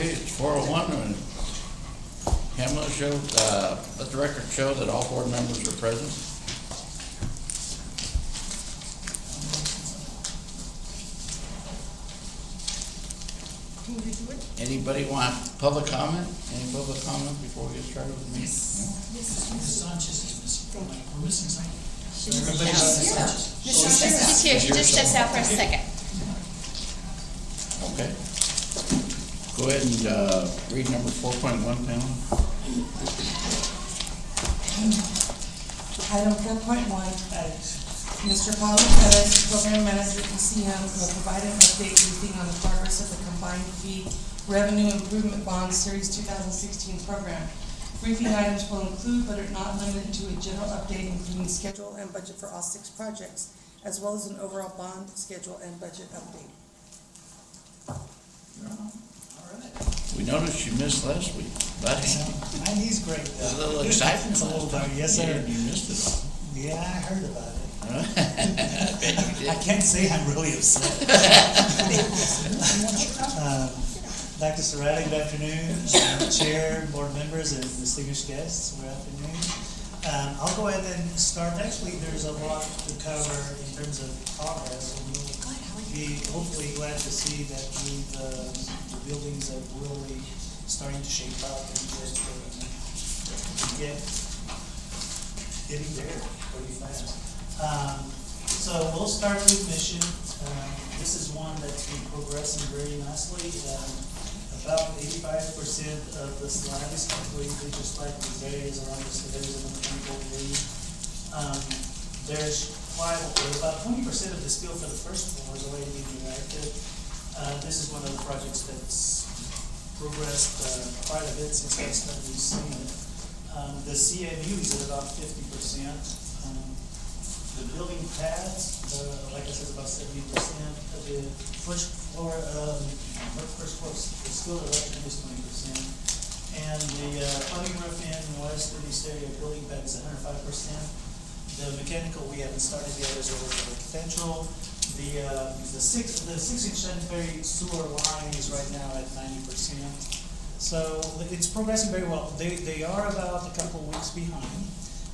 Okay, it's 4:01, and Pamela showed, let the record show that all board members are present. Anybody want public comment? Any public comment before we get started with the meeting? Ms. Sanchez is missing. We're missing something. Everybody else is Sanchez. She's here, she just steps out for a second. Okay. Go ahead and, read number 4.1, Pamela. Item 4.1, Mr. Paul Perez, Program Manager, ECM, will provide an update briefing on the progress of the Combined Fee Revenue Improvement Bond Series 2016 program. Briefing items will include, but are not limited to, a general update including schedule and budget for all 6 projects, as well as an overall bond schedule and budget update. All right. We noticed you missed last week, but And he's great. there's a little excitement It's a little last time. dark. Yes, sir. You missed it all. Yeah, I heard about it. I bet you I did. can't say I'm really upset. Dr. Serrati, good afternoon. Chair, board members, and distinguished guests, good afternoon. I'll go ahead and start. Actually, there's a lot to cover in terms of progress. And you'll be hopefully glad to see that the buildings are really starting to shape up and getting there pretty fast. So we'll start with mission. This is one that's been progressing very nicely. About 85% of the slab is completed, just like the areas around the surveys and the mechanical lead. There's about 20% of the steel for the first floor is already being erected. This is one of the projects that's progressed quite a bit since I started seeing it. The CMU is at about 50%. The building pads, like I said, about 70%. The first floor, the steel erection is 20%. And the plumbing roof in west of the exterior building pad is 105%. The mechanical we haven't started yet is over potential. The 6-inch sanitary sewer line is right now at 90%. So it's progressing very well. They are about a couple of weeks behind,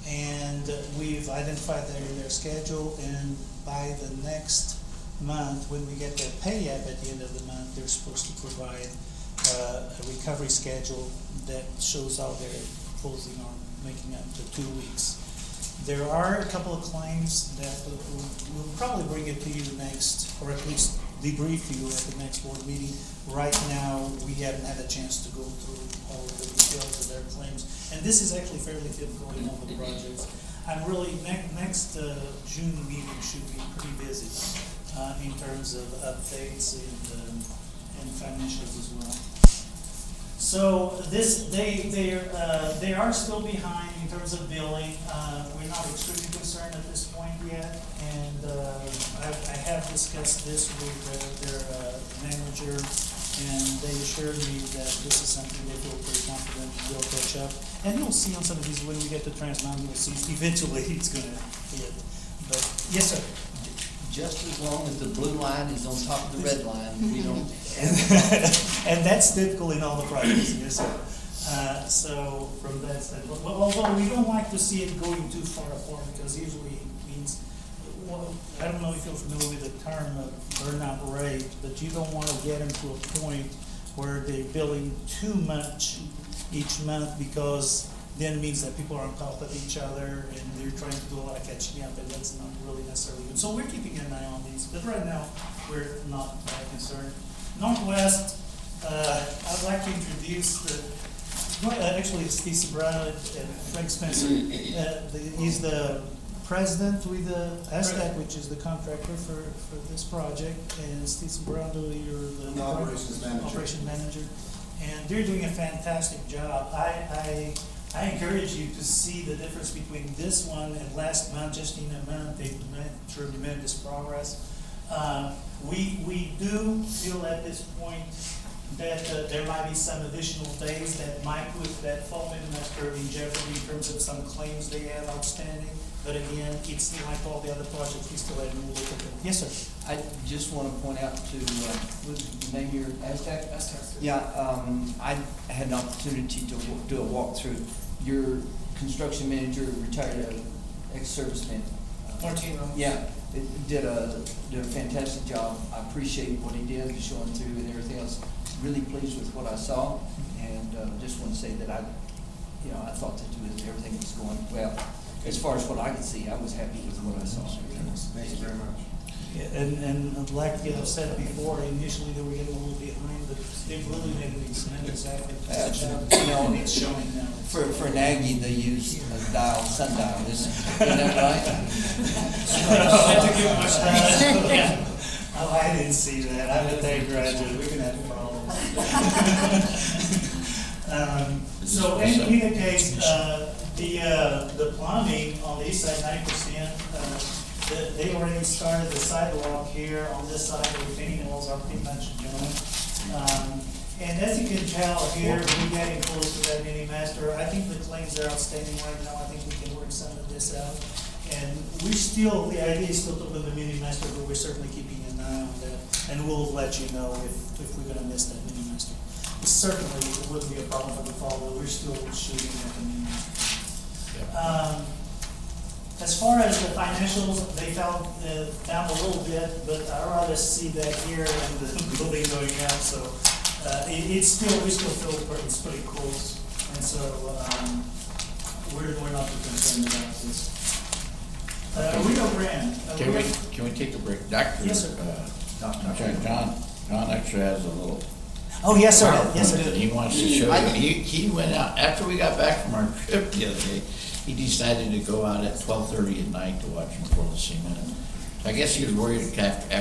and we've identified their schedule, and by the next month, when we get their pay app at the end of the month, they're supposed to provide a recovery schedule that shows how they're closing on making up to 2 weeks. There are a couple of claims that we'll probably bring it to you next, or at least debrief you at the next board meeting. Right now, we haven't had a chance to go through all of the details of their claims, and this is actually fairly typical in all the projects. I'm really, next June meeting should be pretty busy in terms of updates and financials as well. So they are still behind in terms of billing. We're not extremely concerned at this point yet, and I have discussed this with their manager, and they assured me that this is something they feel pretty confident they'll catch up. And you'll see on some of these when we get to Trans Mountain, you'll see eventually it's going to hit. But yes, sir. Just as long as the blue line is on top of the red line, we don't. And that's typical in all the projects, yes, sir. So from that standpoint, although we don't like to see it going too far apart, because usually it means, well, I don't know if you're familiar with the term of burnout rate, but you don't want to get them to a point where they're billing too much each month, because then it means that people are on top of each other and they're trying to do a lot of catching up, and that's not really necessarily good. So we're keeping an eye on these, but right now we're not that concerned. Northwest, I'd like to introduce actually Steve Sobrano and Frank Spencer. He's the president with the STAC, which is the contractor for this project, and Steve Sobrano, you're the operations manager. And they're doing a fantastic job. I encourage you to see the difference between this one and last month. Just in a month, they've made tremendous progress. We do feel at this point that there might be some additional days that might put that fall master in jeopardy in terms of some claims they have outstanding. But again, it's like all the other projects, we still have more look at them. Yes, sir. I just want to point out to, what's the name here, Aztec? Aztec. Yeah, I had an opportunity to do a walkthrough. Your construction manager, retired ex-serviceman. Martino. Yeah, did a fantastic job. I appreciate what he did, showing through and everything else. Really pleased with what I saw, and just want to say that I thought that everything was going well. As far as what I could see, I was happy with what I saw. Thank you very much. Yeah, and like you have said before, initially they were getting a little behind, but they've really made an tremendous effort. Absolutely. And it's showing now. For an Aggie, they use a sundial, isn't that right? Yeah. Oh, I didn't see that. I'm a day graduate. We can have problems. So in either case, the plumbing on the east side, 90%, they already started the sidewalk here on this side. The retaining walls are pretty much done. And as you can tell here, we're getting close to that mini master. I think the claims are outstanding right now. I think we can work some of this out. And the idea is still to build a mini master, but we're certainly keeping an eye on that. And we'll let you know if we're gonna miss that mini master. Certainly, it wouldn't be a problem for the fall, but we're still shooting at the mini master. As far as the financials, they fell down a little bit, but I'd rather see that here and the building going up, so we still feel it's pretty close, and so we're not too concerned about this. Rio Grande. Can we take a break? Doctor? Yes, sir. John actually has a little. Oh, yes, sir. Yes, sir. He wants to show you. He went out, after we got back from our trip the other day, he decided to go out at 12:30 at night to watch him pour the cement. I guess he was worried after the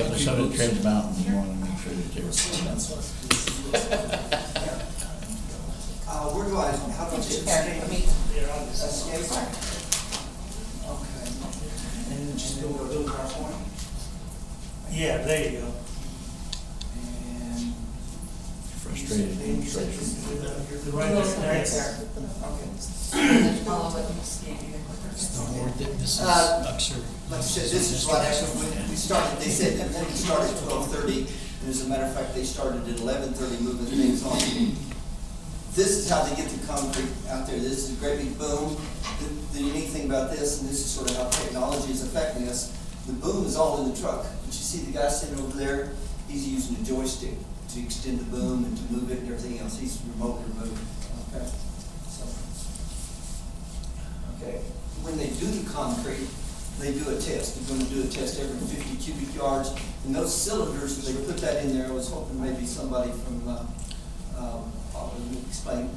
episode of Trans Mountain, he wanted to make sure that they were put down. Where do how do I just escape? Escape? Okay. And just go to PowerPoint? Yeah, there you go. And. Frustrated. The right there. Yes. Okay. This is Like absurd. I said, this is what actually, when we started, they said that we started at 12:30, and as a matter of fact, they started at 11:30 moving things on. This is how they get the concrete out there. This is a great big boom. The unique thing about this, and this is sort of how technology is affecting us, the boom is all in the truck. But you see the guy sitting over there, he's using a joystick to extend the boom and to move it and everything else. He's remotely removed. Okay. Okay, when they do the concrete, they do a test. They're going to do a test every 50 cubic yards. And those cylinders, they put that in there. I was hoping maybe somebody from, explain,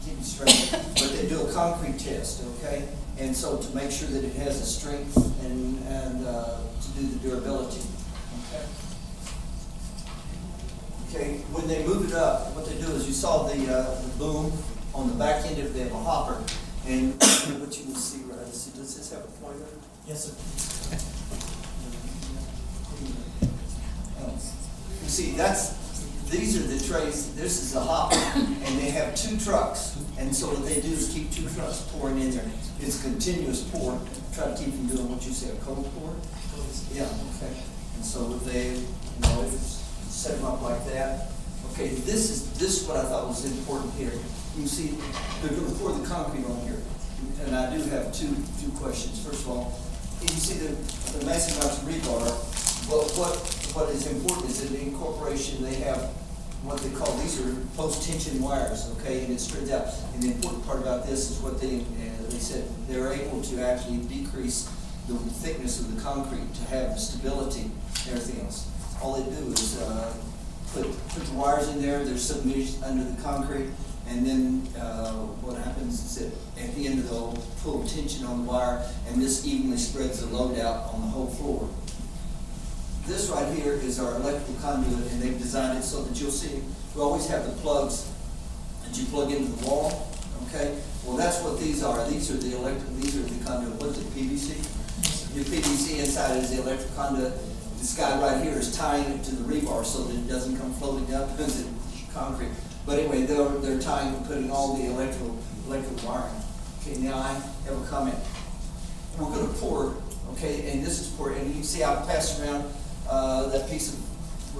keep it straight. But they do a concrete test, okay? And so to make sure that it has the strength and to do the durability, okay? Okay, when they move it up, what they do is you saw the boom on the back end if they have a hopper. And what you can see, right, does this have a pointer? Yes, sir. You see, these are the trays, this is a hopper, and they have two trucks. And so what they do is keep two trucks pouring in there. It's continuous pour, try to keep them doing what you say, a cold pour? Yeah, okay. And so they, set them up like that. Okay, this is what I thought was important here. You see, they're going to pour the concrete on here. And I do have two questions. First of all, you see the massive amounts of rebar, but what is important is that the incorporation, they have what they call, these are post-tension wires, okay, and it spreads out. And the important part about this is what they said, they're able to actually decrease the thickness of the concrete to have the stability and everything else. All they do is put the wires in there, they're submerged under the concrete, and then what happens is that at the end of they'll pull tension on the wire, and this evenly spreads the load out on the whole floor. This right here is our electrical conduit, and they've designed it so that you'll see, we always have the plugs that you plug into the wall, okay? Well, that's what these are. These are the conduit. What's it, PVC? Your PVC inside is the electrical conduit. this guy right here is tying it to the rebar so that it doesn't come floating up into the concrete. But anyway, they're tying and putting all the electrical wiring. Okay, now I have a comment. We're gonna pour, okay, and this is pour, and you can see I passed around, that piece of,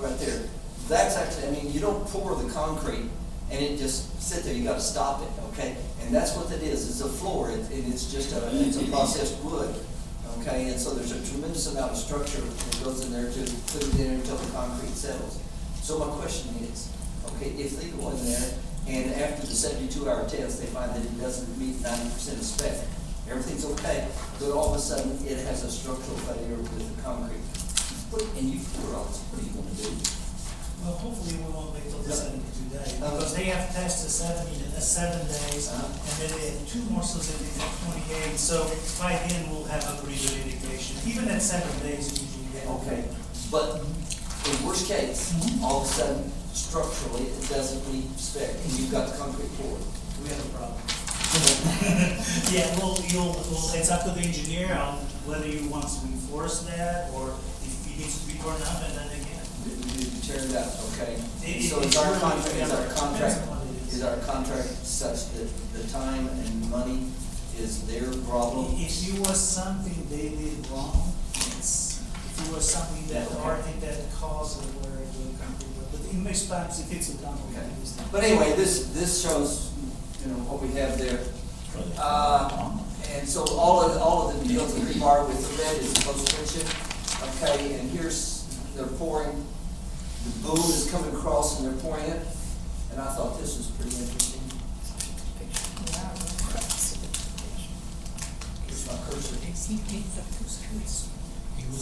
right there. That's actually, I mean, you don't pour the concrete and it just sit there, you gotta stop it, okay? And that's what it is, it's a floor, and it's just it's a processed wood, okay? And so there's a tremendous amount of structure that goes in there to put it in until the concrete settles. So my question is, okay, if they go in there and after the 72-hour test, they find that it doesn't meet 90% of spec, everything's okay, but all of a sudden it has a structural failure with the concrete. And you pour all this, what are you gonna do? Well, hopefully we won't wait till the 72 days, because they have to test the 7 days, and then they have 2 more, so they have 28. So by then, we'll have a pretty good indication. Even at 7 days, we usually get. Okay, but in worst case, all of a sudden, structurally, it doesn't meet spec, and you've got the concrete poured. We have a problem. Yeah, it's up to the engineer on whether he wants to enforce that, or if he needs to be torn up and then again. We need to tear it up, okay? So It's is our really- contract, depends on what it is. is our contract such that the time and money is their problem? If it was something they did wrong, yes. If it was something that, or if that caused it where it would concrete, but in most times, if it's a concrete, Okay. it's not. But anyway, this shows, you know, what we have there. And so all of the deals of rebar with the red is post tension, okay, and here's, they're pouring, the boom is coming across and they're pouring it, and I thought this was pretty interesting. Here's my cursor.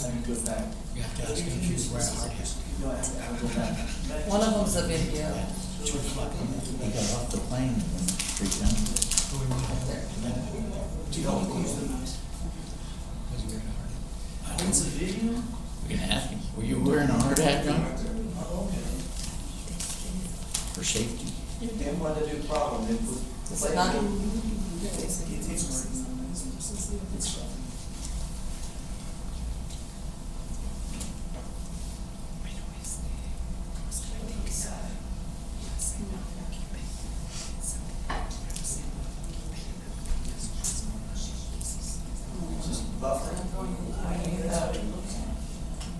Let me go back. You have to ask him if he's right hard. No, I have to go back. One of them's a video. He got off the plane and went straight down. You don't use the mouse. It's a video? We can ask him, were you wearing a hard hat, John? Oh, okay. For safety? And what a new problem, it was. Is it not? It's working on it. It's working. Just buffer.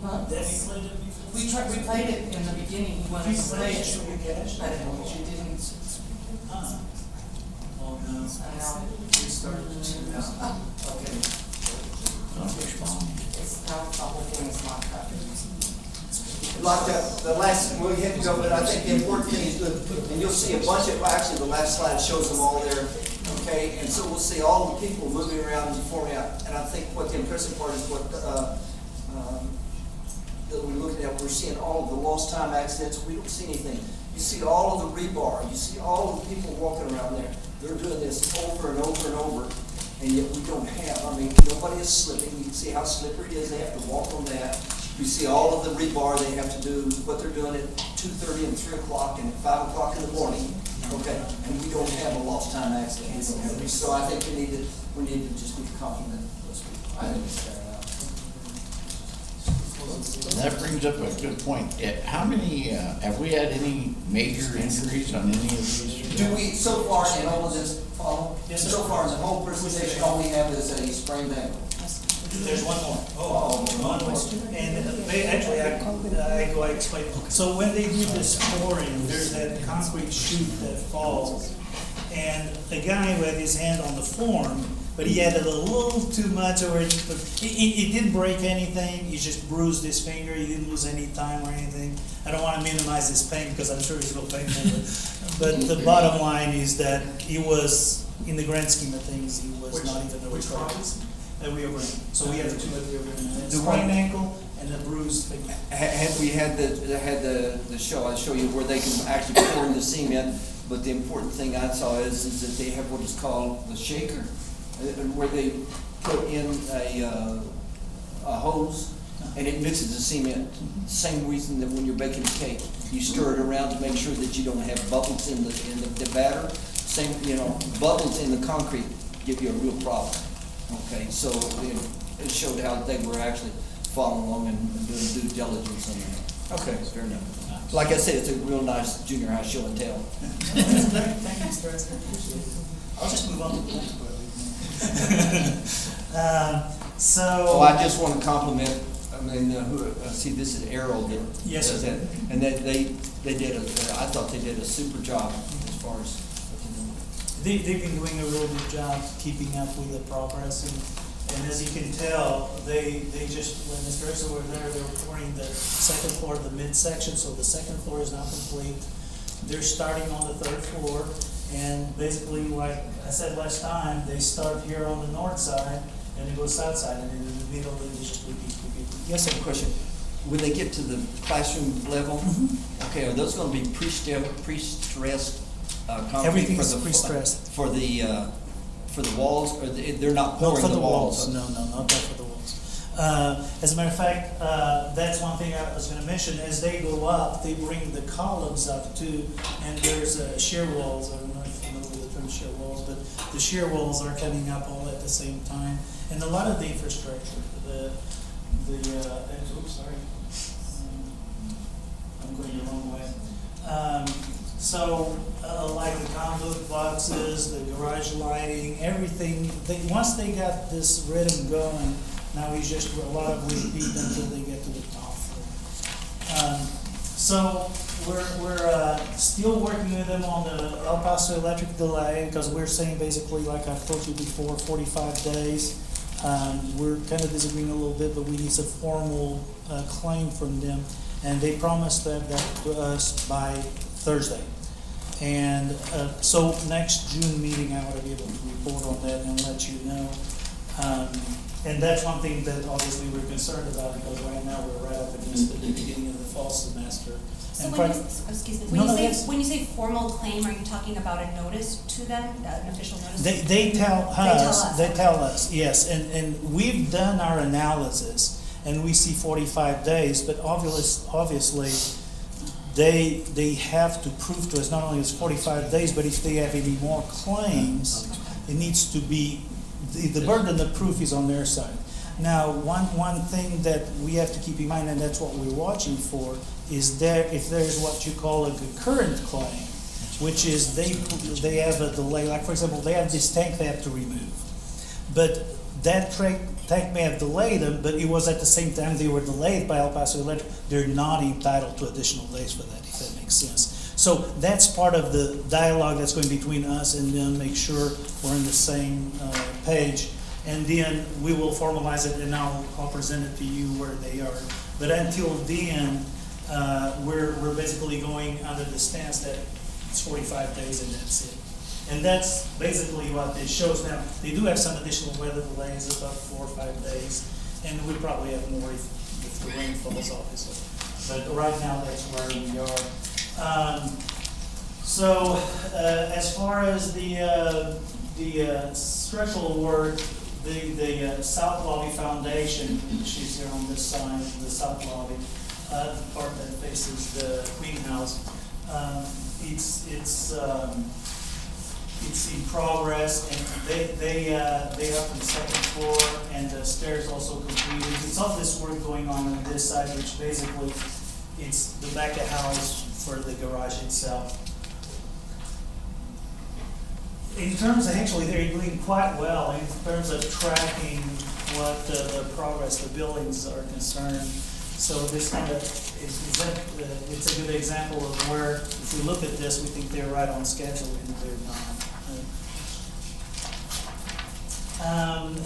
Huh? We played it in the beginning, he wanted to play it. I don't know, but you didn't. Oh, no. We started. Okay. Don't respond. It's now the whole thing is locked up. Locked up, the last, we had to go, but I think the important thing is, and you'll see a bunch of, actually, the last slide shows them all there, okay? And so we'll see all the people moving around and forming out, and I think what the impressive part is what, that we're looking at, we're seeing all of the lost time accidents, we don't see anything. You see all of the rebar, you see all of the people walking around there, they're doing this over and over and over, and yet we don't have, I mean, nobody is slipping, you can see how slippery it is, they have to walk on that. You see all of the rebar, they have to do what they're doing at 2:30 and 3 o'clock and 5 o'clock in the morning, okay? And we don't have a lost time accident. So I think we need to just give a compliment to those people. I think it's fair enough. That brings up a good point. How many, have we had any major injuries on any of these? Do we, so far in all of this, follow? Yes, sir. So far in the whole presentation, all we have is a sprained ankle. There's one more. One more. And actually, I go explain. So when they do this pouring, there's that concrete chute that falls. And the guy had his hand on the form, but he had a little too much, or it didn't break anything. He just bruised his finger. He didn't lose any time or anything. I don't want to minimize his pain because I'm sure he's no pain. But the bottom line is that he was, in the grand scheme of things, he was not even a retarded. Rio Grande. So we have the two at Rio Grande. The sprained ankle and the bruised finger. Had we had the show, I'll show you where they can actually pour in the cement, but the important thing I saw is that they have what is called the shaker, where they put in a hose and it mixes the cement. Same reason that when you're baking a cake, you stir it around to make sure that you don't have bubbles in the batter. Same, bubbles in the concrete give you a real problem. Okay, so it showed how they were actually following along and doing due diligence on that. Okay, fair enough. Like I said, it's a real nice junior high show and tell. Thank you, Mr. President, appreciate it. I'll just move on to the next part. Oh, I just want to compliment, I mean, see, this is Errol that Yes, does sir. that. And they did I thought they did a super job as far as what they're doing. They've been doing a real good job keeping up with the progress, and as you can tell, they just, when Mr. Exler were there, they were pouring the second floor of the midsection, so the second floor is now complete. They're starting on the third floor, and basically, like I said last time, they start here on the north side, and they go south side, and then in the middle, they just repeat. Yes, I have a question. When they get to the classroom level, okay, are those going to be pre-stressed concrete? Everything for is the- pre-stressed. For the walls, or they're not Not pouring for the walls? No, not that for the walls. As a matter of fact, that's one thing I was gonna mention, as they go up, they bring the columns up too, and there's shear walls, I don't know if you know the term shear walls, but the shear walls are coming up all at the same time, and a lot of the infrastructure, oops, sorry. I'm going the wrong way. So, like the conduit boxes, the garage lighting, everything, once they got this rhythm going, now it's just a lot of repeat until they get to the top floor. So, we're still working with them on the El Paso electric delay, because we're saying basically, like I've told you before, 45 days. We're kind of disagreeing a little bit, but we need some formal claim from them, and they promised that to us by Thursday. And so next June meeting, I ought to be able to report on that and let you know. And that's one thing that obviously we're concerned about, because right now we're right up against the beginning of the fall semester. So And when quite- you, excuse me, No, no, yes. when you say formal claim, are you talking about a notice to them, an official notice? They tell They tell us, us. yes, and we've done our analysis, and we see 45 days, but obviously, they have to prove to us not only it's 45 days, but if they have any more claims, it needs to be, the burden of proof is on their side. Now, one thing that we have to keep in mind, and that's what we're watching for, is if there's what you call a concurrent claim, which is they have a delay, like for example, they have this tank they have to remove. But that tank may have delayed them, but it was at the same time they were delayed by El Paso Electric. They're not entitled to additional days for that, if that makes sense. So that's part of the dialogue that's going between us and them, make sure we're on the same page. And then we will formalize it, and I'll present it to you where they are. But until then, we're basically going under the stance that it's 45 days and that's it. And that's basically what it shows now. They do have some additional weather delays, about 4 or 5 days, and we probably have more if the rain falls, obviously. But right now, that's where we are. So as far as the structural work, the South Lobby Foundation, which is here on this side, the South Lobby, the part that faces the Queen House, it's in progress, and they are on the second floor, and the stairs also completed. It's all this work going on this side, which basically it's the back of house for the garage itself. In terms of, actually, they're doing quite well in terms of tracking what the progress, the buildings are concerned. So this kind of it's a good example of where, if we look at this, we think they're right on schedule, and they're not.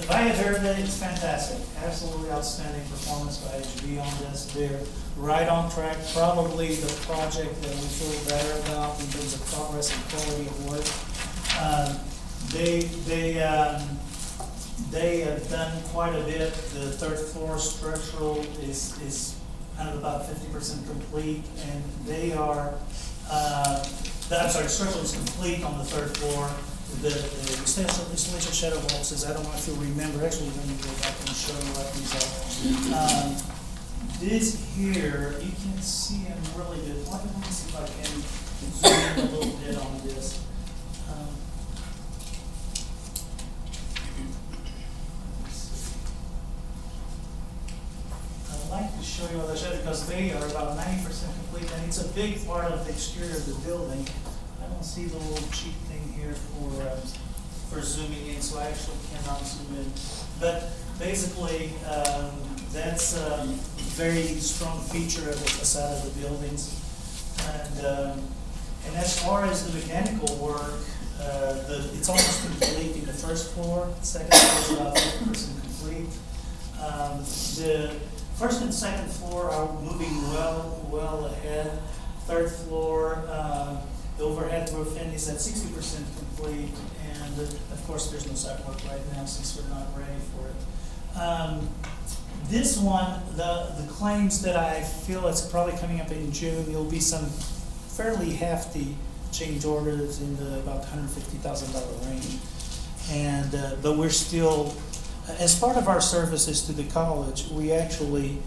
Via Verde is fantastic, absolutely outstanding performance by HB on this. They're right on track, probably the project that we feel better about in terms of progress and quality of work. They have done quite a bit. The third floor structural is kind of about 50% complete, and they are, structural is complete on the third floor. The installation shadow boxes, I don't know if you remember, actually, let me go back and show you what these are. This here, you can see them really good. Let me see if I can zoom in a little bit on this. big part of the exterior of the building. I don't see the little cheap thing here for zooming in, so I actually cannot zoom in. But basically, that's a very strong feature of the facade of the buildings. And as far as the mechanical work, it's almost complete in the first floor. Second floor is about 50% complete. The first and second floor are moving well ahead. Third floor, the overhead roofing is at 60% complete, and of course there's no sidewalk right now since we're not ready for it. This one, the claims that I feel it's probably coming up in June, there'll be some fairly hefty change orders in the about $150,000 range. And but we're still, as part of our services to the college, we actually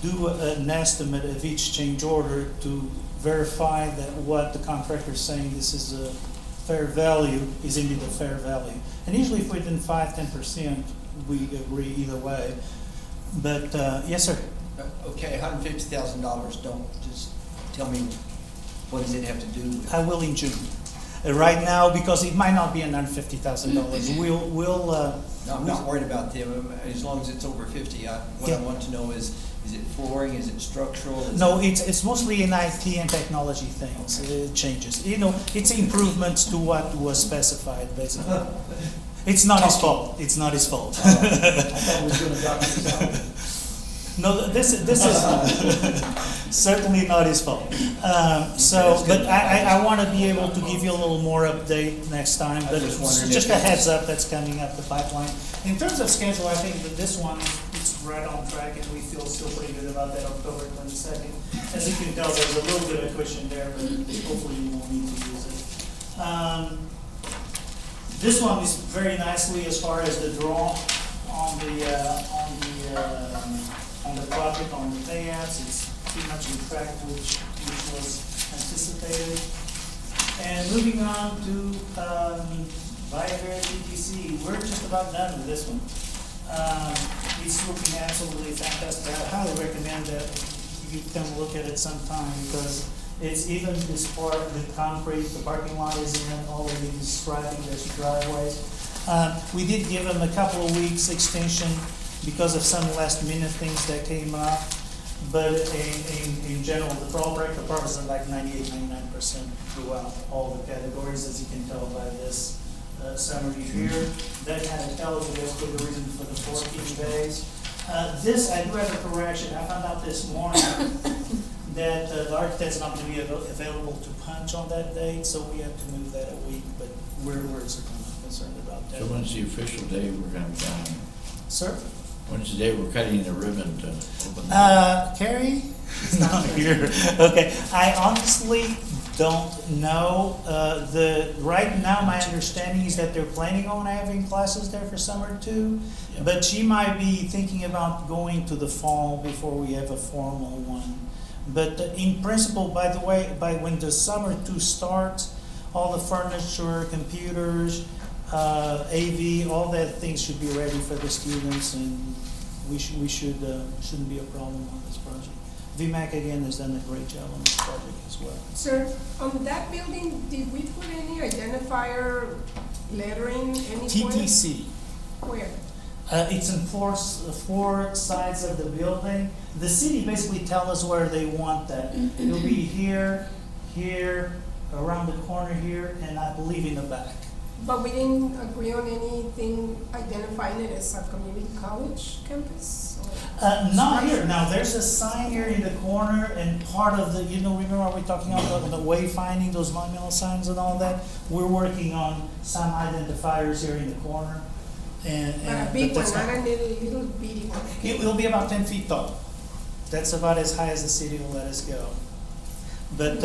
do an estimate of each change order to verify that what the contractor is saying this is a fair value is indeed a fair value. And usually if within 5-10%, we agree either way. But yes, sir. Okay, $150,000, don't just tell me, what does it have to do with? I will in June. Right now, because it might not be $150,000. We'll. No, I'm not worried about them, as long as it's over 50. What Yeah. I want to know is it flooring, is it structural? No, it's mostly in IT and technology things, changes. You know, it's improvements to what was specified, basically. It's not his fault. It's not his fault. I thought we was going to doctor this out. No, this is certainly not his fault. But I want to be able to give you a little more update next time. But just wondered just if a heads up, that's coming up the pipeline. In terms of schedule, I think that this one is right on track, and we feel still pretty good about that October 22nd. As you can tell, there's a little bit of cushion there, but hopefully you won't need to use it. This one is very nicely as far as the draw on the project, on the layouts. It's pretty much in track which was anticipated. And moving on to EPCC, we're just about done with this one. It's looking absolutely fantastic. I highly recommend that you come look at it sometime, because it's even this part, the concrete, the parking lot is in, all of these striping, there's driveways. We did give them a couple of weeks extension because of some last minute things that came up. But in general, the project performance is like 98-99% throughout all the categories, as you can tell by this summary here. That kind of tells you basically the reason for the 14 days. This, I do have a correction. I found out this morning that the architect's not going to be available to punch on that date, so we have to move that a week, but we're certainly not concerned about that. So when's the official day we're gonna be done? Sir? When's the day we're cutting the ribbon to open the? Carrie? Not here. Okay, I honestly don't know. Right now, my understanding is that they're planning on having classes there for summer too. Yeah. But she might be thinking about going to the fall before we have a formal one. But in principle, by the way, by when the summer two starts, all the furniture, computers, AV, all that things should be ready for the students, and we shouldn't be a problem on this project. VMAC again has done a great job on this project as well. Sir, on that building, did we put any identifier lettering anywhere? TTC. Where? It's in four sides of the building. The city basically tell us where they want that. It'll be here, here, around the corner here, and I believe in the back. But we didn't agree on anything identifying it as a community college campus? Or- Not here. Now, there's a sign here in the corner, and part of the, remember what we're talking about, the wayfinding, those monumental signs and all that? We're working on some identifiers here in the corner. But a big but one, that's not a little bitty one. It will be about 10 feet tall. That's about as high as the city will let us go. But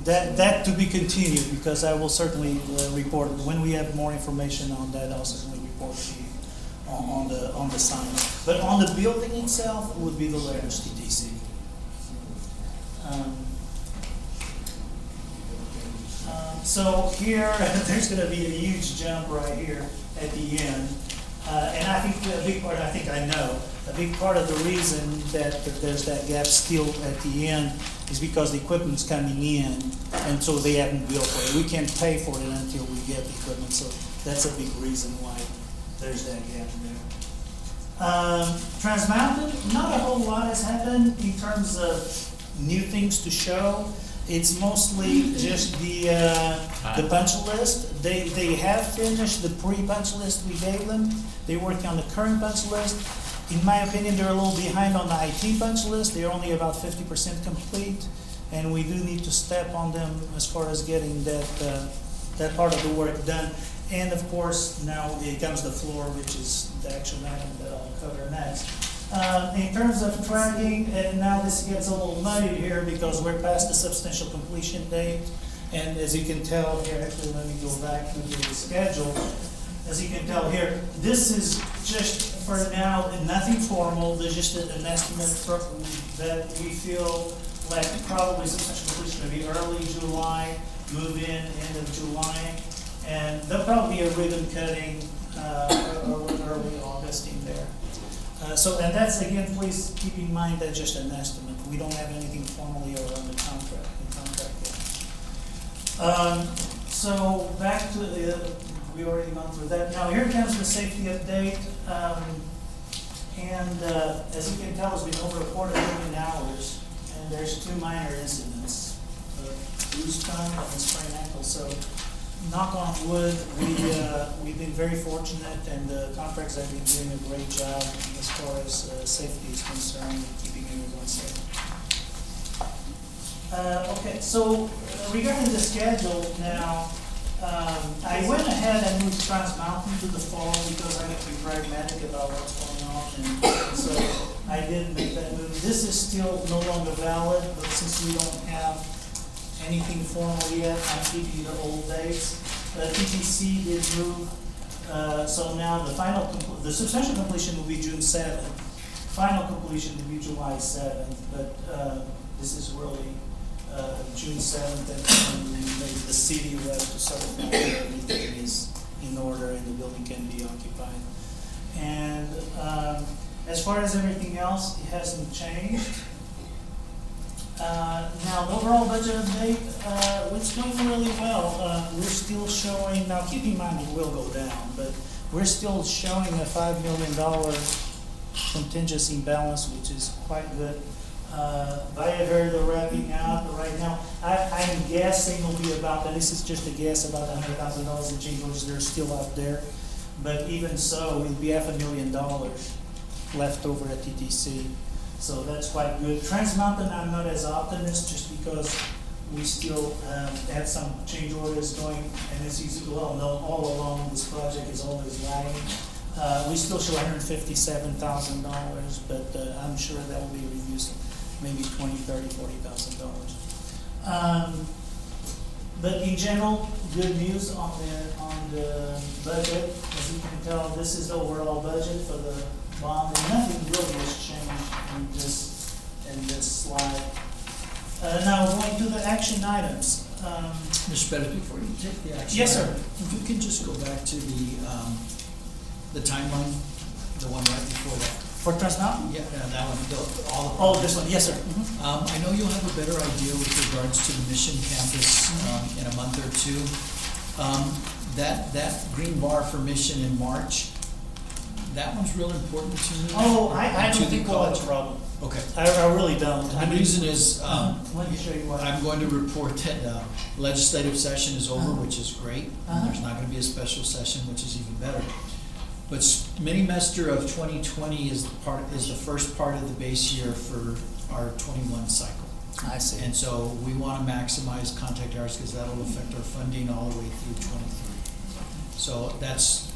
that to be continued, because I will certainly report, when we have more information on that, I'll certainly report to you on the sign. But on the building itself would be the letters TTC. So here, there's going to be a huge jump right here at the end. And I think a big part, a big part of the reason that there's that gap still at the end is because the equipment's coming in, and so they haven't billed for it. We can't pay for it until we get the equipment, so that's a big reason why there's that gap there. Trans Mountain, not a whole lot has happened in terms of new things to show. It's mostly just the punch list. They have finished the pre-punch list we gave them. They're working on the current punch list. In my opinion, they're a little behind on the IT punch list. They're only about 50% complete, and we do need to step on them as far as getting that part of the work done. And of course, now it comes the floor, which is the action item that I'll cover next. In terms of tracking, and now this gets a little muddy here because we're past the substantial completion date. And as you can tell here, actually, let me go back to the schedule. As you can tell here, this is just for now nothing formal. There's just an estimate that we feel like probably substantial completion will be early July, move in end of July, and there'll probably be a ribbon cutting early August in there. And that's, again, please keep in mind that's just an estimate. We don't have anything formally around the contract yet. So back to we already gone through that. Now here comes the safety update. As you can tell, it's been over a 250,000 hours, and there's 2 minor incidents, bruised thumb and sprained ankle. So knock on wood, we've been very fortunate, and the contractors have been doing a great job as far as safety is concerned, and keeping everyone safe. Okay, so regarding the schedule now, I went ahead and moved Trans Mountain to the fall because I have to be pragmatic about what's going on, and so I did make that move. This is still no longer valid, but since we don't have anything formal yet, I'm keeping the old dates. TTC did move, so now the substantial completion will be June 7th. Final completion will be July 7th, but this is really June 7th, and the city will have to certify that everything is in order and the building can be occupied. And as far as everything else, it hasn't changed. Now, the overall budget update, it's going really well. We're still showing, now keep in mind it will go down, but we're still showing a $5 million contingency balance, which is quite good. Via Verde wrapping up right now. I'm guessing it'll be about, and this is just a guess, about $100,000 in change orders that are still out there. But even so, it'll be $500,000 left over at TTC. So that's quite good. Trans Mountain, I'm not as optimist just because we still have some change orders going, and as you well know, all along this project is always lagging. We still show $157,000, but I'm sure that will be reduced maybe $20,000, $30,000, $40,000. But in general, good news on the budget. As you can tell, this is the overall budget for the bond, and nothing really has changed in this slide. Now going to the action items. Mr. Pettit, before you take the action. Yes, sir. If you could just go back to the timeline, the one right before that. For Trans Mountain? Yeah, that one, all the. Oh, this one, yes, sir. I know you'll have a better idea with regards to the Mission Campus in a month or two. That green bar for Mission in March, that one's real important to me. Oh, I To don't the think we'll have a college. problem. Okay. I really don't. The reason is, Let me show you what. I'm going to report that legislative session is over, which is great. Uh-huh. There's not going to be a special session, which is even better. But mini-mester of 2020 is the first part of the base year for our 21 cycle. I see. And so we want to maximize contact hours because that'll affect our funding all the way through 23. So that's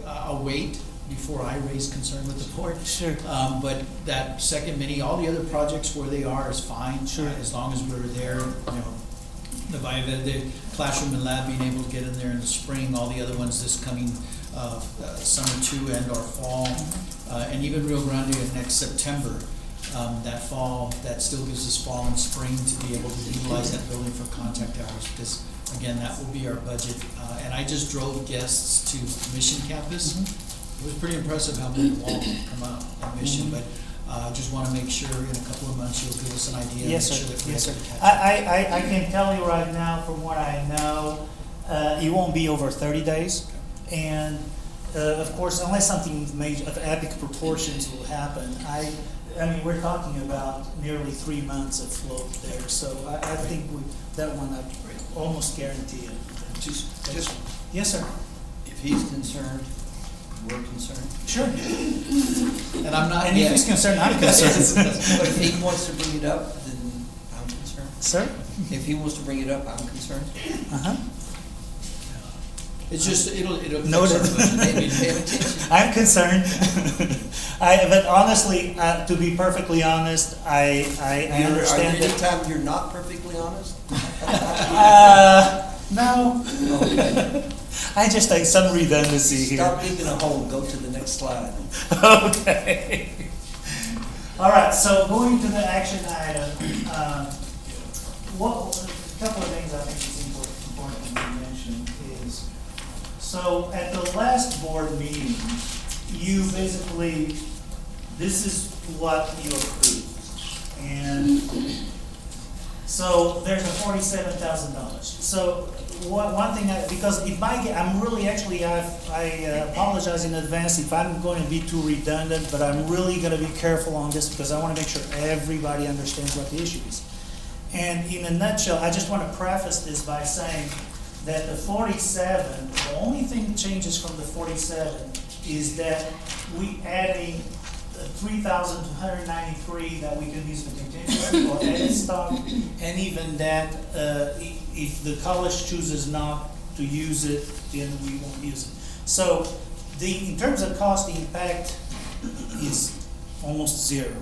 I'll wait before I raise concern with the board. Sure. But that second mini, all the other projects where they are is fine. Sure. As long as we're there, the the classroom and lab being able to get in there in the spring, all the other ones this coming summer too and or fall, and even Rio Grande in next September. That fall, that still gives us fall and spring to be able to utilize that building for contact hours because, again, that will be our budget. And I just drove guests to Mission Campus. It was pretty impressive how many walls come out in Mission, but I just want to make sure in a couple of months you'll give us an idea. Yes, make sir. sure that we're Yes, sir. able to catch up. I can tell you right now, from what I know, it won't be over 30 days. And, of course, unless something major, of epic proportions will happen, I mean, we're talking about nearly 3 months of float there. So I think that one, I almost guarantee it. Just, Yes, sir. if he's concerned, we're concerned. Sure. And I'm not And if yet. he's concerned, I'm concerned. But if he wants to bring it up, then I'm concerned. Sir? If he wants to bring it up, I'm concerned. Uh-huh. It's just, it'll. Noted. Maybe pay attention. I'm concerned. But honestly, to be perfectly honest, I understand Are there any that. time you're not perfectly honest? No, Okay. I just like some redundancy here. Stop digging a hole, go to the next slide. Okay. All right, so going to the action item, a couple of things I think is important to mention is, so at the last board meeting, you basically, this is what you approved. And so there's a $47,000. So one thing, because it might get, I'm really actually, I apologize in advance if I'm going to be too redundant, but I'm really going to be careful on this because I want to make sure everybody understands what the issue is. And in a nutshell, I just want to preface this by saying that the 47, the only thing that changes from the 47 is that we adding 3,293 that we can use for contingency or added stock, and even that, if the college chooses not to use it, then we won't use it. So in terms of cost, the impact is almost zero.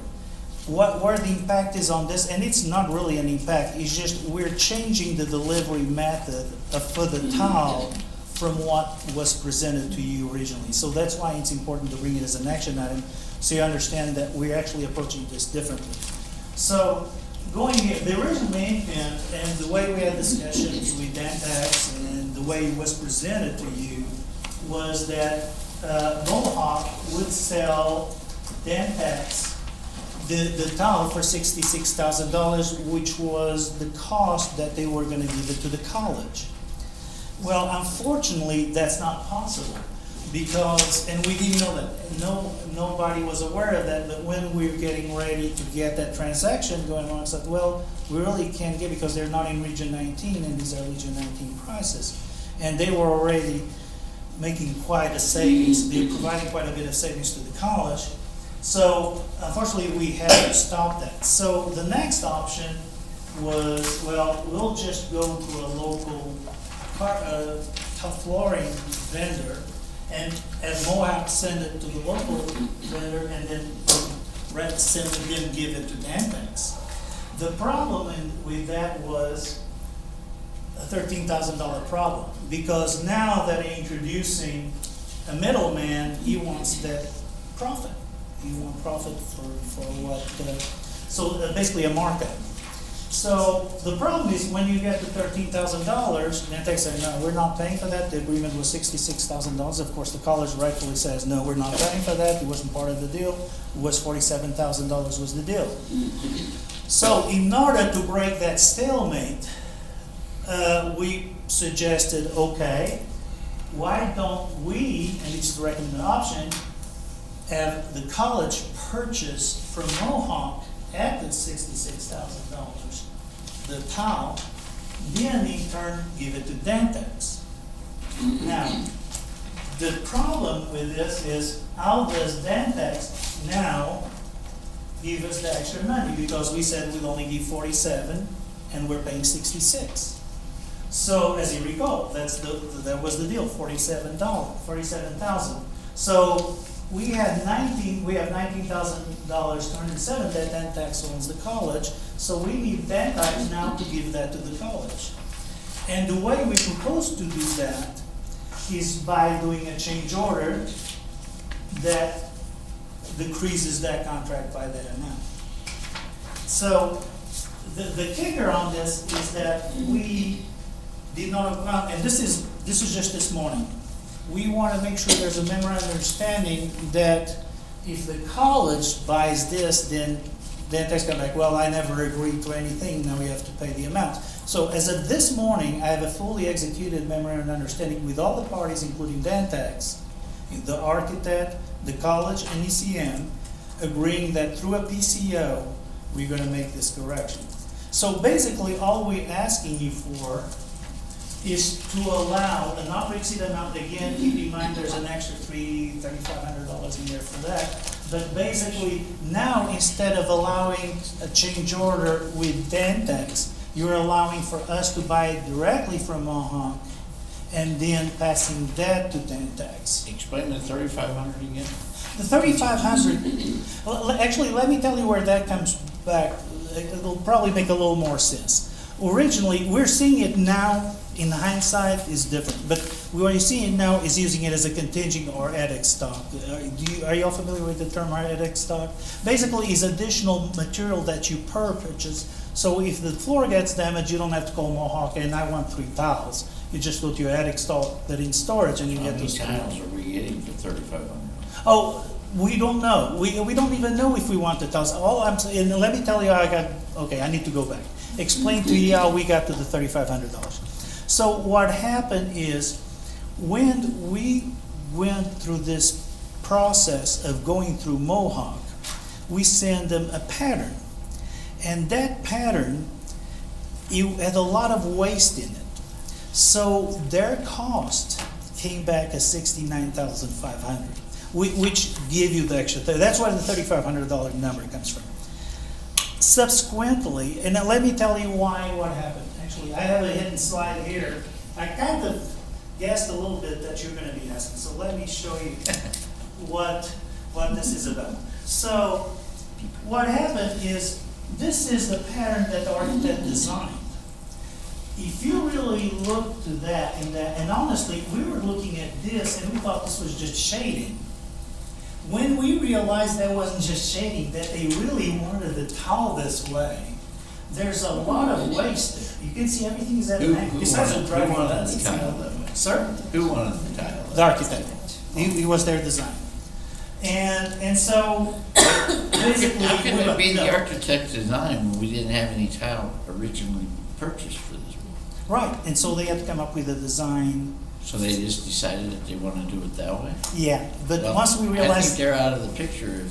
Where the impact is on this, and it's not really an impact, it's just we're changing the delivery method for the tile from what was presented to you originally. So that's why it's important to bring it as an action item, so you understand that we're actually approaching this differently. So going here, the original intent and the way we had discussions with Dantax and the way it was presented to you was that Mohawk would sell Dantax the tile for $66,000, which was the cost that they were going to give it to the college. Well, unfortunately, that's not possible because, and we didn't know that. Nobody was aware of that, but when we were getting ready to get that transaction going on, I said, well, we really can't get because they're not in Region 19 and these are Region 19 prices. And they were already making quite a savings. They were providing quite a bit of savings to the college. So unfortunately, we had to stop that. So the next option was, well, we'll just go to a local flooring vendor and Mohawk send it to the local vendor and then send them give it to Dantex. The problem with that was a $13,000 problem because now that they're introducing a middleman, he wants that profit. You want profit for what, so basically a markup. So the problem is when you get to $13,000, Dantex said, no, we're not paying for that. The agreement was $66,000. Of course, the college rightfully says, no, we're not paying for that. It wasn't part of the deal. It was $47,000 was the deal. So in order to break that stalemate, we suggested, okay, why don't we, and it's the recommended option, have the college purchase from Mohawk at the $66,000 the tile, then in turn give it to Dantex. Now, the problem with this is how does Dantex now give us the extra money? Because we said we'd only give 47 and we're paying 66. So as you recall, that was the deal, $47,000. So we have $19,000 to earn that Dantex owns the college, so we need Dantex now to give that to the college. And the way we propose to do that is by doing a change order that decreases that contract by that amount. So the kicker on this is that we did not, and this is just this morning. we want to make sure there's a memorandum of understanding that if the college buys this, then Dentex come back, well, I never agreed to anything, now we have to pay the amount. So as of this morning, I have a fully executed memorandum of understanding with all the parties, including Dentex, the architect, the college, and ECM, agreeing that through a PCO, we're gonna make this correction. So basically, all we're asking you for is to allow a not to exceed amount. Again, keep in mind there's an extra $3,500 in there for that. But basically, now instead of allowing a change order with Dentex, you're allowing for us to buy it directly from Mohawk and then passing that to Dentex. Explain the 3,500 again. The 3,500, well, actually, let me tell you where that comes back. It'll probably make a little more sense. Originally, we're seeing it now, in hindsight, is different. But what you're seeing now is using it as a contingent or edX stock. Are you all familiar with the term edX stock? Basically, it's additional material that you purchase. So if the floor gets damaged, you don't have to call Mohawk and I want 3 tiles. You just go to your edX stock that in storage and you How get many those tiles are we getting for 3,500? Oh, we don't know. We don't even know if we want the tiles. All I'm saying, and let me tell you how I got, okay, I need to go back. Explain to you how we got to the $3,500. So what happened is, when we went through this process of going through Mohawk, we sent them a pattern. And that pattern, it had a lot of waste in it. So their cost came back as $69,500, which gave you the extra. That's where the $3,500 number comes from. Subsequently, and now let me tell you what happened. Actually, I have a hidden slide here. I kind of guessed a little bit that you're going to be asking, so let me show you what this is about. So what happened is, this is the pattern that the architect designed. If you really look to that, and honestly, we were looking at this and we thought this was just shading. When we realized that wasn't just shading, that they really wanted the tile this way, there's a lot of waste there. You can see everything is at an angle. Besides the driving lens. the tile that way? Sir? Who wanted the tile? The architect. He was their design. And so, basically. How can it be the no. architect's design when we didn't have any tile originally purchased for this? Right, and so they had to come up with a design. So they just decided that they want to do it that way? Yeah, but Well, once we I think realized, they're out of the picture.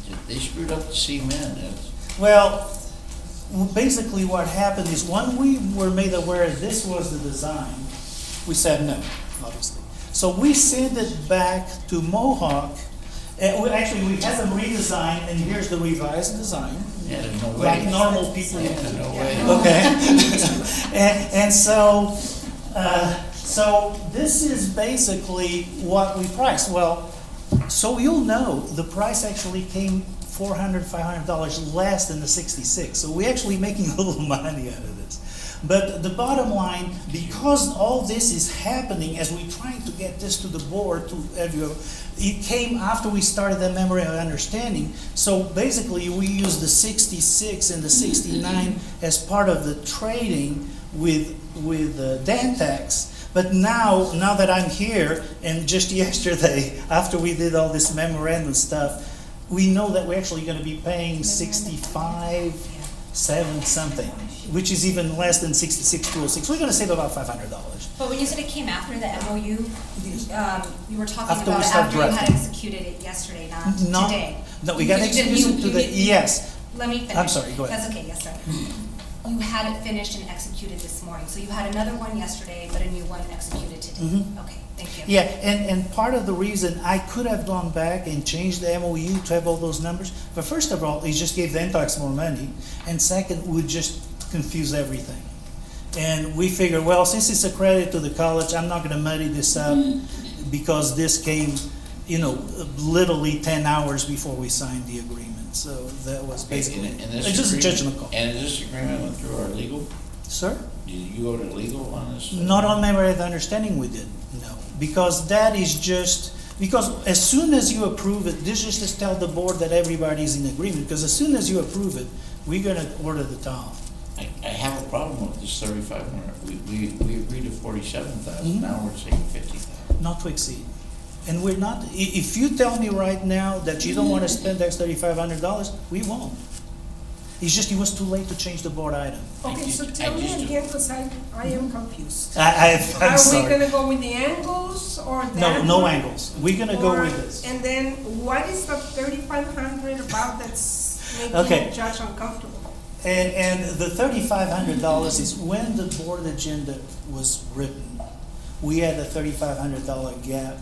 If they screwed up the cement. well, basically what happened is when we were made aware this was the design, we said no, obviously. So we sent it back to Mohawk. We had them redesign, and here's the revised design. Yeah, there's no way. Like normal people. Yeah, no way. Okay. and so, so this is basically what we priced. Well, so you'll know the price actually came $400, $500 less than the 66. So we're actually making a little money out of this. But the bottom line, because all this is happening as we're trying to get this to the board, to everyone, it came after we started the memorandum of understanding. So basically, we used the 66 and the 69 as part of the trading with Dentex. But now that I'm here, and just yesterday, after we did all this memorandum stuff, we know that we're actually going to be paying 65, 7 something, which is even less than 66,206. We're going to save about $500. But when you said it came after the MOU, you were talking After we about it start after you had drafting. executed it yesterday, not No, today. no, we got You didn't- executed you- to the, you- yes. Let me finish. I'm sorry, go ahead. That's okay, yes, sir. You had it finished and executed this morning, so you had another one yesterday, but a new one executed today. Mhm. Okay, thank you. Yeah, and part of the reason I could have gone back and changed the MOU to have all those numbers, but first of all, it just gave the Dentex more money, and second, would just confuse everything. And we figured, well, since it's a credit to the college, I'm not gonna muddy this up, because this came, literally 10 hours before we signed the agreement. So that was basically, it's just a judgment call. And is this agreement went through our legal? Sir? Did you go to legal on this? Not on memorandum of understanding we did, no. Because that is just, because as soon as you approve it, this is just to tell the board that everybody's in agreement, because as soon as you approve it, we're gonna order the tile. I have a problem with this 3,500. We agreed to 47,000, Mhm. now we're saying 50,000. not to exceed. And we're not, if you tell me right now that you don't wanna spend that $3,500, we won't. It's just it was too late to change the board item. Okay, so tell me again, because I am confused. I'm Are we sorry. gonna go with the angles or that? No, no one? angles. We're gonna go Or- with this. And then what is the 3,500 about that's Okay. making the judge uncomfortable? And the $3,500 is when the board agenda was written, we had a $3,500 gap,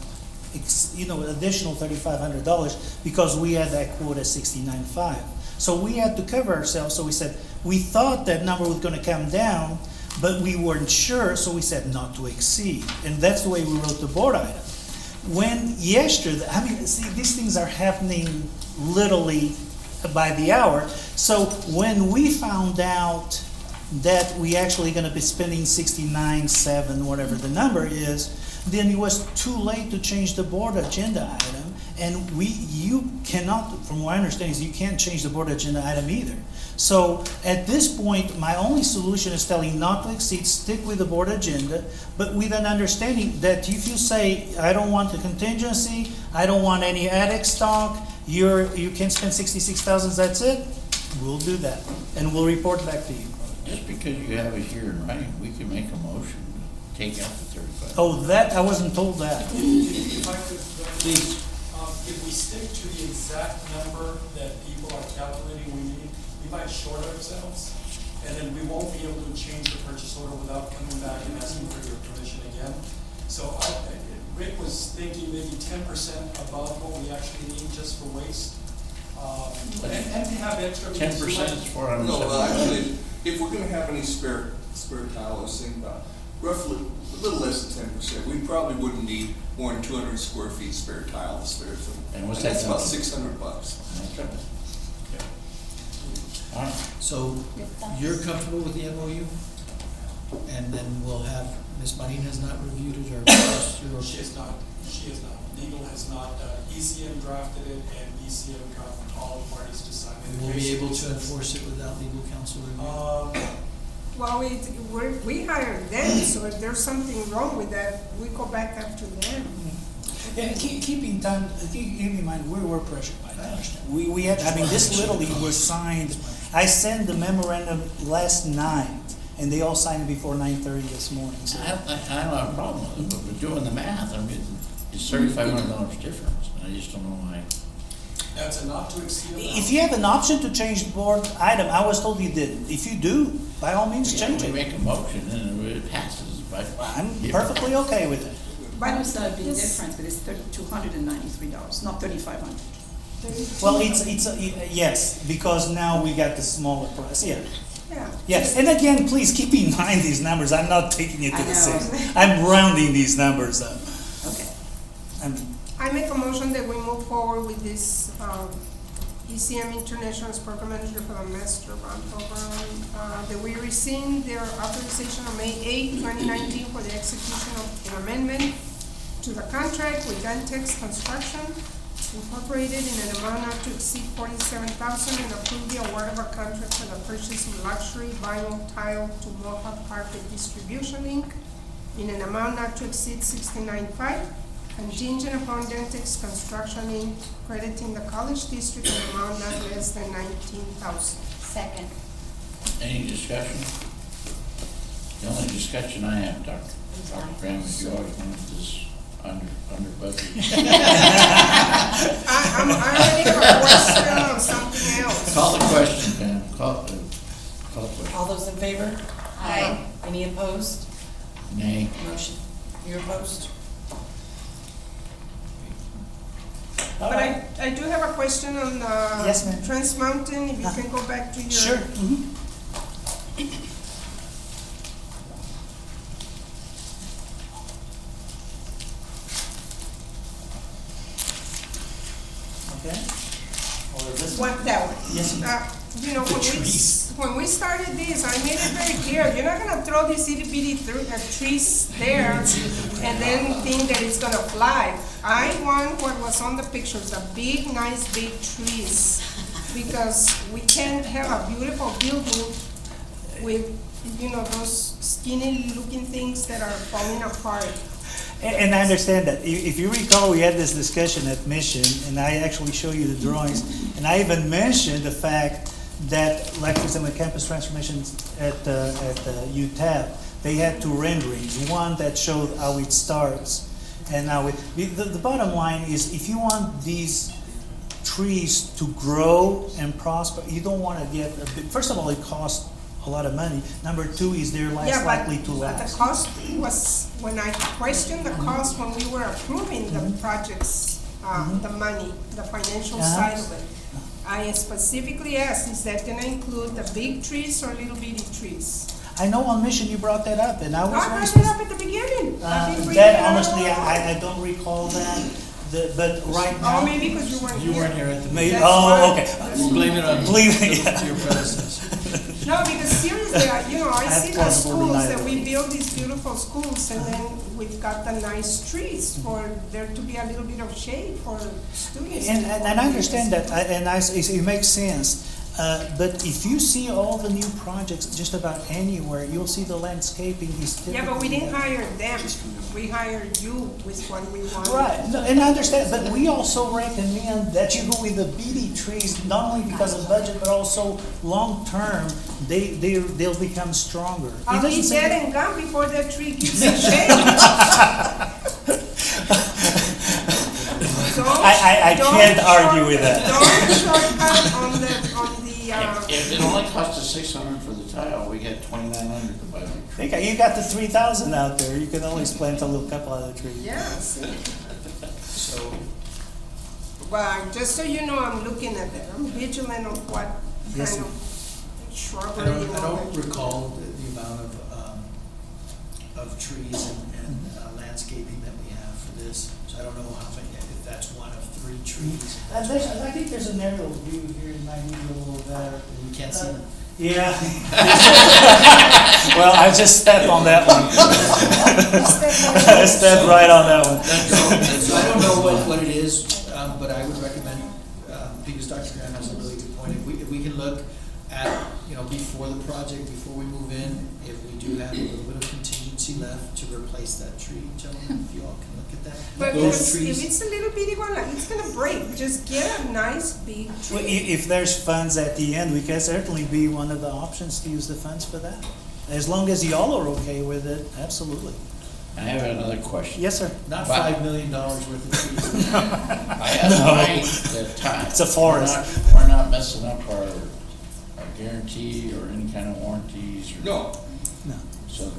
additional $3,500 because we had that quote at 69.5. So we had to cover ourselves, so we said, we thought that number was gonna come down, but we weren't sure, so we said not to exceed. And that's the way we wrote the board item. When yesterday, see, these things are happening literally by the hour. So when we found out that we actually gonna be spending 69.7, whatever the number is, then it was too late to change the board agenda item. And you cannot, from what I understand, is you can't change the board agenda item either. So at this point, my only solution is telling not to exceed, stick with the board agenda, but with an understanding that if you say, I don't want the contingency, I don't want any attic stock, you can spend 66,000, that's it, we'll do that. And we'll report back to you. Just because you have it here in writing, we can make a motion to take out the 35. Oh, that, I wasn't told that. If I could, Please. if we stick to the exact number that people are calculating we need, we might short ourselves, and then we won't be able to change the purchase order without coming back and asking for your permission again. So Rick was thinking maybe 10% above what we actually need just for waste. And to have extra. 10% is $470. No, actually, if we're gonna have any spare tile, I was thinking about roughly a little less than 10%. We probably wouldn't need more than 200 square feet spare tile to spare some. And what's that That's about come to? $600. That's right. All right. So you're comfortable with the MOU? And then we'll have, Ms. Marina has not reviewed it, or She is not. Legal has not, ECM drafted it, and ECM got all the parties to sign it. we will be able to enforce it without legal counsel review? Well, we hired them, so if there's something wrong with that, we go back up to them. Yeah, keep in mind, we were pressured by that. We had, this literally was signed, I sent the memorandum last night, and they all signed it before 9:30 this morning, so. I don't have a problem with it, but we're doing the math, it's $3,500 difference, and I just don't know why. That's a not to exceed amount. If you have an option to change the board item, I was told you didn't. If you do, by all means, Yeah, change we it. make a motion and it passes, but. I'm perfectly okay with it. Why was that a big This- difference, but it's $293, not $3,500? Well, yes, because now we got the smaller price, yeah. Yeah. Yes, and again, please keep in mind these numbers, I'm not taking it to I the know. cents. I'm rounding these numbers up. Okay. I make a motion that we move forward with this, ECM International as program manager for the master bond program, that we rescind their authorization on May 8, 2019 for the execution of an amendment to the contract with Gantex Construction Incorporated in an amount not to exceed $47,000 and approve the award of a contract for the purchase of luxury vinyl tile to Mohawk Carpet Distribution Inc. in an amount not to exceed $69,500, contingent upon Dentex Construction Inc. crediting the college district an amount not less than $19,000. Second. Any discussion? The only discussion I have, Dr. Graham, is you always want this under budget. I'm ready for a question on something else. Call the question, Pam, call the question. All those in favor? Aye. Any opposed? Nay. Motion, you're opposed? All But right. I do have a question on the Yes, ma'am. Trans Mountain, if you can go back to your. Sure. Okay. Or this one? What, that one? Yes, ma'am. You know, The trees. when we started this, I made it very clear, you're not gonna throw these itty bitty trees there and then think that it's gonna fly. I want what was on the pictures, the big, nice, big trees, because we can't have a beautiful building with, those skinny looking things that are falling apart. And I understand that. If you recall, we had this discussion at Mission, and I actually showed you the drawings, and I even mentioned the fact that, like for example, campus transformations at UTAP, they had two renderings, one that showed how it starts, and now the bottom line is, if you want these trees to grow and prosper, you don't want to get a bit, first of all, it costs a lot of money. Number two is they're less Yeah, likely to but last. the cost was, when I questioned the cost when we were approving the projects, the money, the financial side of it, I specifically asked, is that gonna include the big trees or little bitty trees? I know on Mission you brought that up, and I No, was I very brought it specific. up at the beginning. I've been bringing That it up honestly, all along. I don't recall that, but right now. Oh, maybe because you weren't here. You weren't here at the Maybe, That's oh, why. okay. That's Blame it on Blame it, yeah. your predecessor. No, because seriously, I have see the plausible schools, that we deniability. build these beautiful schools, and then we've got the nice trees for there to be a little bit of shade for students. And I understand that, it makes sense. But if you see all the new projects just about anywhere, you'll see the landscaping is typically. Yeah, but we didn't hire them, we hired you with what we wanted. Right, no, and I understand, but we also recommend that you go with the BD trees, not only because of budget, but also long-term, they'll become stronger. It I'll be doesn't say dead that- and gone before that tree gives me shade. I can't argue with that. Don't shortcut on the, If it only cost us $600 for the tile, we had $2,900 to buy the tree. Okay, you got the 3,000 out there, you can always plant a little couple other trees. yeah, see. So, Well, just so you know, I'm looking at that, I'm vigilant on what Yes, kind ma'am. of I shrubbery don't, and I all don't that. recall the amount of trees and landscaping that we have for this, so I don't know how many, if that's one of 3 trees. I think there's an aerial view here, it might be a little better. We can't see them. Yeah. Well, I just stepped on that one. I stepped right on that one. So I don't know what it is, but I would recommend, because Dr. Graham has a really good point, if we can look at, before the project, before we move in, if we do have a little bit of contingency left to replace that tree, gentlemen, if you all can look at that. But Those if trees, it's a little bitty one, like, it's gonna break, just get a nice big Well, tree. if there's funds at the end, we can certainly be one of the options to use the funds for that. As long as y'all are okay with it, absolutely. I have another question. Yes, sir. not But- $5 million worth of trees. I asked Mike the time. It's a forest. We're not messing up our guarantee or any kind of warranties or. No, No. So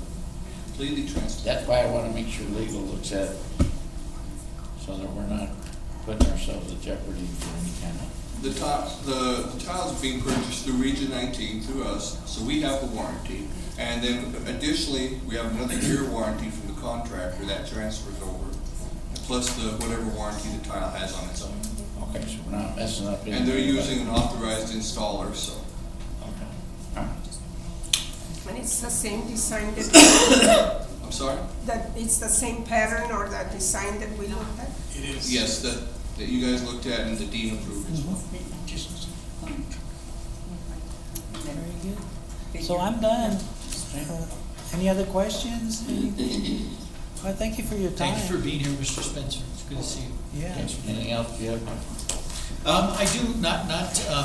completely transparent. that's why I wanna make sure legal looks at it, so that we're not putting ourselves at jeopardy for any kind of. The tiles are being purchased through Region 19, through us, so we have the warranty. And then additionally, we have another year warranty from the contractor that transfers over, plus the whatever warranty the tile has on its own. Okay, so we're not messing up. And they're anything, using an authorized installer, so. Okay. All right. And it's the same design that, I'm sorry? that it's the same pattern or the design that we looked at? It is. Yes, that you guys looked at and the dean approved as well. Very good. So I'm done. Any other questions? Well, thank you for your time. Thanks for being here, Mr. Spencer, it's good to see you. Yeah. Anything else you have? I do,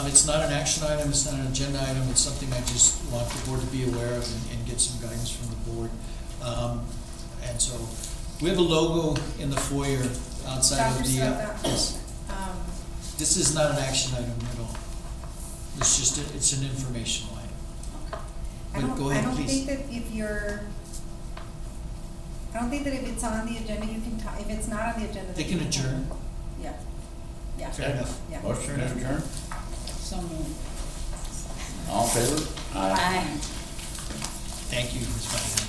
it's not an action item, it's not an agenda item, it's something I just want the board to be aware of and get some guidance from the board. And so, we have a logo in the foyer outside of Dr. the. Soto, Yes. This is not an action item at all. It's just, it's an informational item. But go ahead, I don't please. think that if it's on the agenda, you can if it's not on the agenda. They then can you adjourn. Yeah, yeah. Fair enough. Yeah. Motion to adjourn? So moved. All in favor? Aye. Thank you, Ms. Martinez.